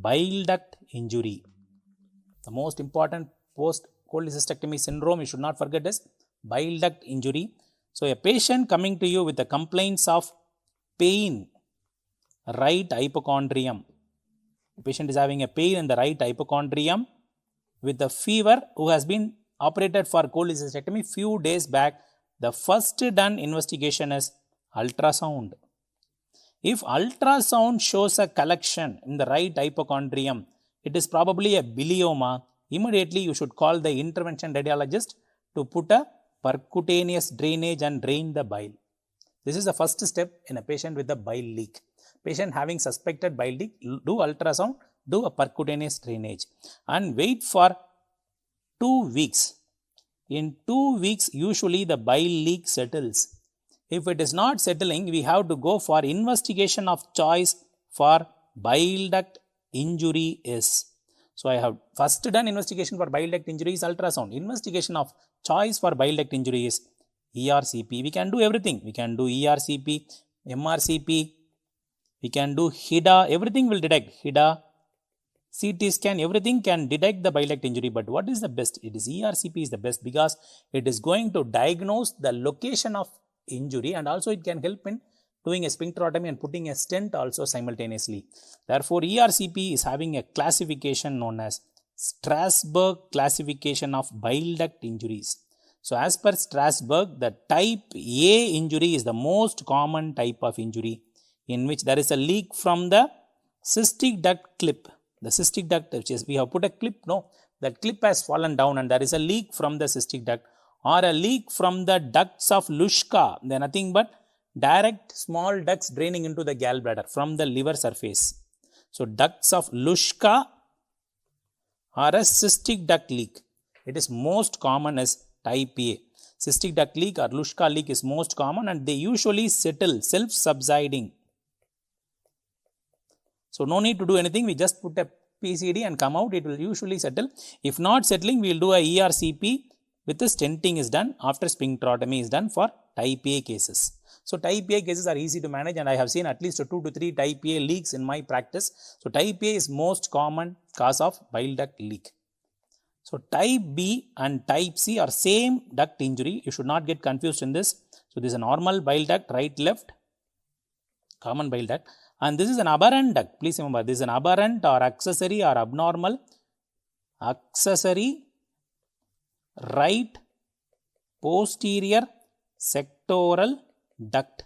bile duct injury. The most important post-cholecystectomy syndrome you should not forget is bile duct injury. So, a patient coming to you with the complaints of pain, right hypochondrium. The patient is having a pain in the right hypochondrium with a fever who has been operated for cholecystectomy few days back. The first done investigation is ultrasound. If ultrasound shows a collection in the right hypochondrium, it is probably a bilioma. Immediately you should call the intervention radiologist to put a percutaneous drainage and drain the bile. This is the first step in a patient with a bile leak. Patient having suspected bile leak, do ultrasound, do a percutaneous drainage and wait for 2 weeks. In 2 weeks, usually the bile leak settles. If it is not settling, we have to go for investigation of choice for bile duct injury is. So, I have first done investigation for bile duct injury is ultrasound. Investigation of choice for bile duct injury is ERCP. We can do everything. We can do ERCP, MRCP, we can do HIDA, everything will detect. HIDA, CT scan, everything can detect the bile duct injury. But what is the best? It is ERCP is the best because it is going to diagnose the location of injury and also it can help in doing a sphincterotomy and putting a stent also simultaneously. Therefore, ERCP is having a classification known as Strasberg classification of bile duct injuries. So, as per Strasberg, the type A injury is the most common type of injury in which there is a leak from the cystic duct clip. The cystic duct, which is we have put a clip, no, that clip has fallen down and there is a leak from the cystic duct or a leak from the ducts of Luschka. They are nothing but direct small ducts draining into the gallbladder from the liver surface. So, ducts of Luschka or a cystic duct leak. It is most common as type A. Cystic duct leak or Luschka leak is most common and they usually settle self-subsiding. So, no need to do anything, we just put a PCD and come out, it will usually settle. If not settling, we will do a ERCP with the stenting is done after sphincterotomy is done for type A cases. So, type A cases are easy to manage and I have seen at least 2 to 3 type A leaks in my practice. So, type A is most common cause of bile duct leak. So, type B and type C are same duct injury, you should not get confused in this. So, this is a normal bile duct, right, left, common bile duct. And this is an aberrant duct. Please remember, this is an aberrant or accessory or abnormal accessory right posterior sectoral duct.